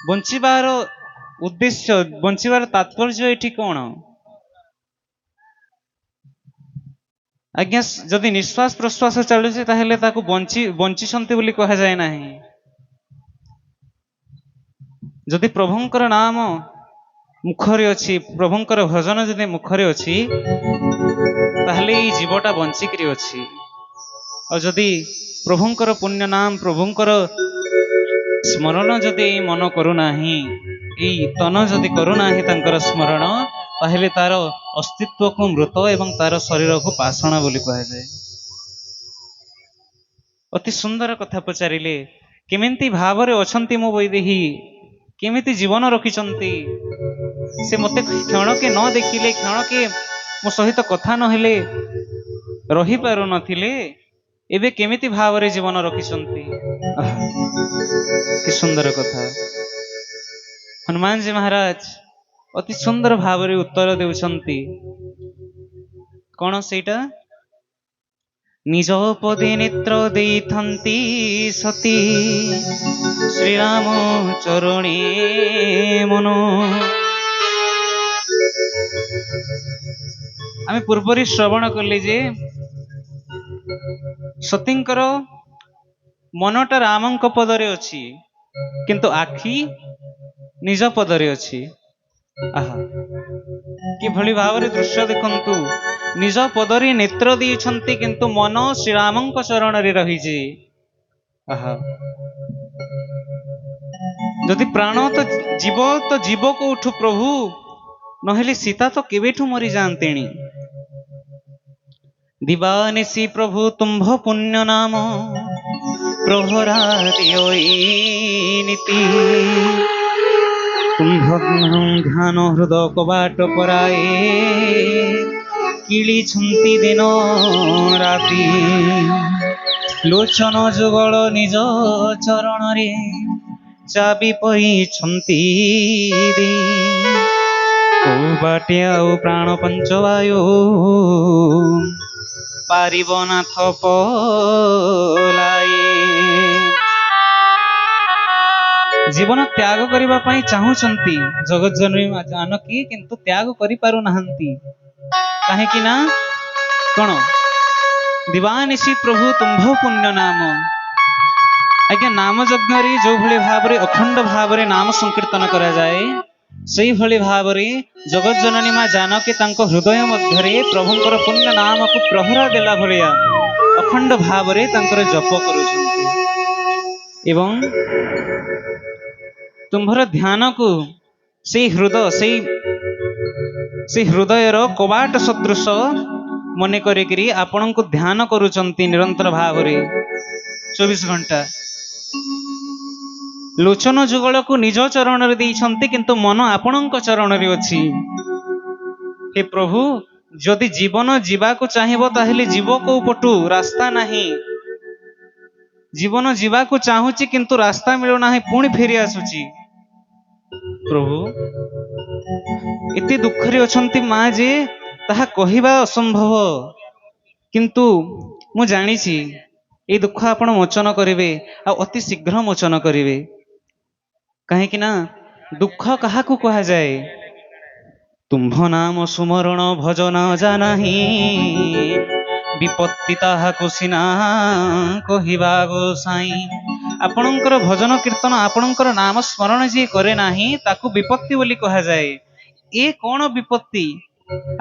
ବଞ୍ଚିବାର ଉଦ୍ଦେଶ୍ୟ, ବଞ୍ଚିବାର ତାତ୍ପର୍ଯ୍ୟ ଏଠି କଣ? ଆଜ୍ଞା ଯଦି ନିଶ୍ୱାସ ପ୍ରଶ୍ୱାସ ଚାଲୁଛି ତାହେଲେ ତାକୁ ବଞ୍ଚିଛନ୍ତି ବୋଲି କୁହାଯାଏ ନାହିଁ। ଯଦି ପ୍ରଭୁଙ୍କର ନାମ ମୁଖରେ ଅଛି, ପ୍ରଭୁଙ୍କର ଭଜନ ଯଦି ମୁଖରେ ଅଛି, ତାହେଲେ ଏଇ ଜୀବଟା ବଞ୍ଚିକିରି ଅଛି। ଆଉ ଯଦି ପ୍ରଭୁଙ୍କର ପୁଣ୍ୟ ନାମ, ପ୍ରଭୁଙ୍କର ସ୍ମରଣ ଯଦି ଏଇ ମନ କରୁନାହିଁ, ଏଇ ତନ ଯଦି କରୁନାହିଁ ତାଙ୍କର ସ୍ମରଣ, ତାହେଲେ ତାର ଅସ୍ତିତ୍ୱକୁ ମୃତ ଏବଂ ତାର ଶରୀରକୁ ପାଷାଣ ବୋଲି କୁହାଯାଏ। ଅତି ସୁନ୍ଦର କଥା ପଚାରିଲେ, କେମିତି ଭାବରେ ଅଛନ୍ତି ମୋ ବୈଦେହୀ, କେମିତି ଜୀବନ ରଖିଛନ୍ତି। ସେ ମୋତେ କ୍ଷଣକେ ନ ଦେଖିଲେ, କ୍ଷଣକେ ମୋ ସହିତ କଥା ନହେଲେ ରହିପାରୁନଥିଲେ, ଏବେ କେମିତି ଭାବରେ ଜୀବନ ରଖିଛନ୍ତି। କି ସୁନ୍ଦର କଥା। ହନୁମାନଜୀ ମହାରାଜ ଅତି ସୁନ୍ଦର ଭାବରେ ଉତ୍ତର ଦେଉଛନ୍ତି। କଣ ସେଇଟା? ନିଜ ପଦେ ନେତ୍ର ଦେଇଥାନ୍ତି ସତୀ, ଶ୍ରୀରାମ ଚରଣେ ମନ। ଆମେ ପୂର୍ବରୁ ଶ୍ରବଣ କଲେ ଯେ ସତୀଙ୍କର ମନଟା ରାମଙ୍କ ପଦରେ ଅଛି, କିନ୍ତୁ ଆଖି ନିଜ ପଦରେ ଅଛି। ଆହା, କିଭଳି ଭାବରେ ଦୃଶ୍ୟ ଦେଖନ୍ତୁ। ନିଜ ପଦରେ ନେତ୍ର ଦେଇଛନ୍ତି, କିନ୍ତୁ ମନ ଶ୍ରୀରାମଙ୍କ ଚରଣରେ ରହିଛି। ଆହା, ଯଦି ପ୍ରାଣ ତ ଯିବ କୋଉଠୁ ପ୍ରଭୁ, ନହେଲେ ସୀତା ତ କେବେଠୁ ମରିଯାଆନ୍ତେଣି। ଦିବାନିଶି ପ୍ରଭୁ ତୁମ୍ଭ ପୁଣ୍ୟ ନାମ, ପ୍ରହରା ଦିୟୋଇନିତି। ତୁମ୍ଭ ଧ୍ୟାନ ହୃଦ କବାଟ ପରାଏ, କିଳିଛନ୍ତି ଦିନ ରାତି। ଲୋଚନ ଯୁଗଳ ନିଜ ଚରଣରେ, ଚାବି ପଇଛନ୍ତି ଦେଇ। କୋଉ ବାଟେ ଆଉ ପ୍ରାଣ ପଞ୍ଚବାୟୁ, ପାରିବ ନାଥ ପଲାଏ। ଜୀବନ ତ୍ୟାଗ କରିବା ପାଇଁ ଚାହୁଁଛନ୍ତି ଜଗଜ୍ଜନନୀ ଜାନକୀ, କିନ୍ତୁ ତ୍ୟାଗ କରିପାରୁନାହାନ୍ତି। କାହିଁକି ନା କଣ? ଦିବାନିଶି ପ୍ରଭୁ ତୁମ୍ଭ ପୁଣ୍ୟ ନାମ। ଆଜ୍ଞା, ନାମ ଯଜ୍ଞରେ ଯୋଉଭଳି ଭାବରେ ଅଖଣ୍ଡ ଭାବରେ ନାମ ସଂକୀର୍ତ୍ତନ କରାଯାଏ, ସେଇଭଳି ଭାବରେ ଜଗଜ୍ଜନନୀ ମା ଜାନକୀ ତାଙ୍କ ହୃଦୟ ମଧ୍ୟରେ ପ୍ରଭୁଙ୍କର ପୁଣ୍ୟ ନାମକୁ ପ୍ରହରା ଦେଲା ଭଳିଆ ଅଖଣ୍ଡ ଭାବରେ ତାଙ୍କର ଜପ କରୁଛନ୍ତି। ଏବଂ ତୁମ୍ଭର ଧ୍ୟାନକୁ ସେଇ ହୃଦୟର କବାଟ ସଦୃଶ ମନେ କରିକିରି ଆପଣଙ୍କୁ ଧ୍ୟାନ କରୁଛନ୍ତି ନିରନ୍ତର ଭାବରେ 24 ଘଣ୍ଟା। ଲୋଚନ ଯୁଗଳକୁ ନିଜ ଚରଣରେ ଦେଇଛନ୍ତି, କିନ୍ତୁ ମନ ଆପଣଙ୍କ ଚରଣରେ ଅଛି। ହେ ପ୍ରଭୁ, ଯଦି ଜୀବନ ଯିବାକୁ ଚାହିଁବ ତାହେଲେ ଯିବ କୋଉ ପଟୁ? ରାସ୍ତା ନାହିଁ। ଜୀବନ ଯିବାକୁ ଚାହୁଁଛି, କିନ୍ତୁ ରାସ୍ତା ମିଳୁନାହିଁ, ପୁଣି ଫେରି ଆସୁଛି। ପ୍ରଭୁ ଏତେ ଦୁଃଖରେ ଅଛନ୍ତି ମା ଯେ ତାହା କହିବା ଅସମ୍ଭବ, କିନ୍ତୁ ମୁଁ ଜାଣିଛି ଏଇ ଦୁଃଖ ଆପଣ ମୋଚନ କରିବେ, ଆଉ ଅତି ଶୀଘ୍ର ମୋଚନ କରିବେ। କାହିଁକି ନା ଦୁଃଖ କାହାକୁ କୁହାଯାଏ? ତୁମ୍ଭ ନାମ ସୁମରଣ ଭଜନ ଜାନାହିଁ, ବିପତ୍ତି ତାହାକୁ ସିନା କହିବା ଗୋସାଇଁ। ଆପଣଙ୍କର ଭଜନ କୀର୍ତ୍ତନ, ଆପଣଙ୍କର ନାମ ସ୍ମରଣ ଯିଏ କରେ ନାହିଁ, ତାକୁ ବିପତ୍ତି ବୋଲି କୁହାଯାଏ। ଏ କଣ ବିପତ୍ତି?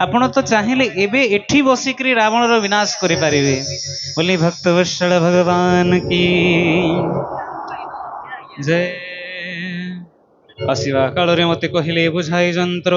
ଆପଣ ତ ଚାହିଁଲେ ଏବେ ଏଠି ବସିକରି ରାବଣର ବିନାଶ କରିପାରିବେ। ବୋଲି ଭକ୍ତବତ୍ସଳ ଭଗବାନ କି ଜୟ। ଆସିବା କାଳରେ ମତେ କହିଲେ ବୁଝାଇ ଯନ୍ତ୍ର